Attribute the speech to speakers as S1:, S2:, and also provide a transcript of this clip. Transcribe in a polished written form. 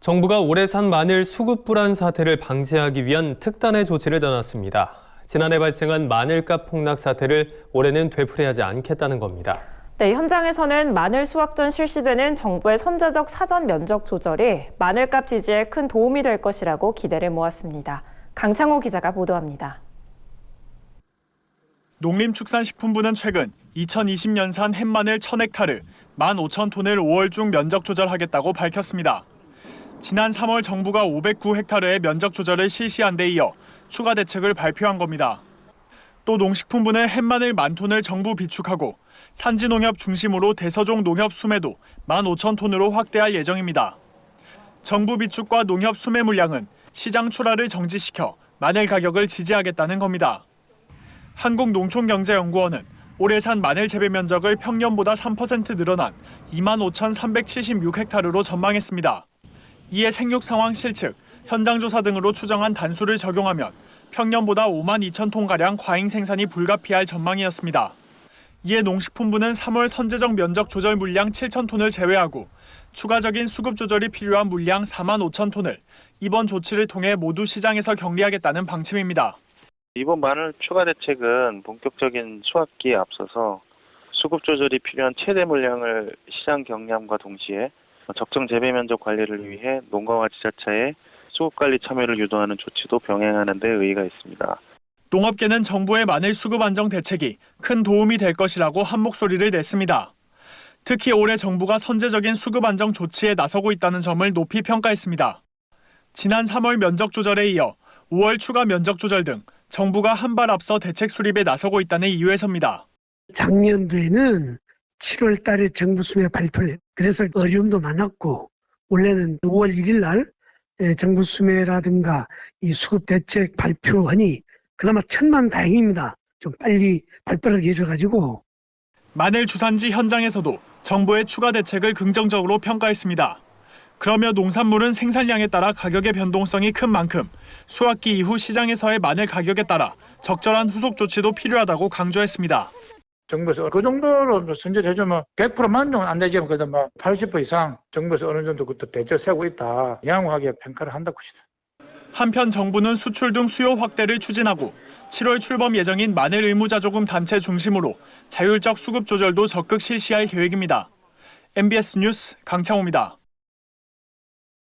S1: 정부가 올해 산 마늘 수급 불안 사태를 방지하기 위한 특단의 조치를 내놨습니다. 지난해 발생한 마늘값 폭락 사태를 올해는 되풀이하지 않겠다는 겁니다.
S2: 네, 현장에서는 마늘 수확 전 실시되는 정부의 선제적 사전 면적 조절이 마늘값 지지에 큰 도움이 될 것이라고 기대를 모았습니다. 강창호 기자가 보도합니다.
S3: 농림축산식품부는 최근 2020년산 햇마늘 1,000헥타르 15,000톤을 5월 중 면적 조절하겠다고 밝혔습니다. 지난 3월 정부가 509헥타르의 면적 조절을 실시한 데 이어 추가 대책을 발표한 겁니다. 또 농식품부는 햇마늘 10,000톤을 정부 비축하고 산지농협 중심으로 대서종 농협 수매도 15,000톤으로 확대할 예정입니다. 정부 비축과 농협 수매 물량은 시장 출하를 정지시켜 마늘 가격을 지지하겠다는 겁니다. 한국농촌경제연구원은 올해 산 마늘 재배 면적을 평년보다 3% 늘어난 25,376헥타르로 전망했습니다. 이에 생육 상황 실측, 현장 조사 등으로 추정한 단수를 적용하면 평년보다 52,000톤가량 과잉 생산이 불가피할 전망이었습니다. 이에 농식품부는 3월 선제적 면적 조절 물량 7,000톤을 제외하고 추가적인 수급 조절이 필요한 물량 45,000톤을 이번 조치를 통해 모두 시장에서 격리하겠다는 방침입니다.
S4: 이번 마늘 추가 대책은 본격적인 수확기에 앞서서 수급 조절이 필요한 최대 물량을 시장 격리함과 동시에 적정 재배 면적 관리를 위해 농가와 지자체의 수급 관리 참여를 유도하는 조치도 병행하는 데 의의가 있습니다.
S3: 농업계는 정부의 마늘 수급 안정 대책이 큰 도움이 될 것이라고 한 목소리를 냈습니다. 특히 올해 정부가 선제적인 수급 안정 조치에 나서고 있다는 점을 높이 평가했습니다. 지난 3월 면적 조절에 이어 5월 추가 면적 조절 등 정부가 한 발 앞서 대책 수립에 나서고 있다는 이유에서입니다.
S5: 작년도에는 7월 달에 정부 수매 발표를 그래서 어려움도 많았고 원래는 5월 1일 날 정부 수매라든가 이 수급 대책 발표하니 그나마 천만다행입니다. 좀 빨리 발표를 해줘가지고.
S3: 마늘 주산지 현장에서도 정부의 추가 대책을 긍정적으로 평가했습니다. 그러며 농산물은 생산량에 따라 가격의 변동성이 큰 만큼 수확기 이후 시장에서의 마늘 가격에 따라 적절한 후속 조치도 필요하다고 강조했습니다.
S6: 정부에서 그 정도로 선제를 해주면 100% 만족은 안 되지만 그래도 80% 이상 정부에서 어느 정도 그것도 대책 세우고 있다. 양호하게 평가를 한다고 보시다.
S3: 한편 정부는 수출 등 수요 확대를 추진하고 7월 출범 예정인 마늘 의무자조금 단체 중심으로 자율적 수급 조절도 적극 실시할 계획입니다. MBS 뉴스 강창호입니다.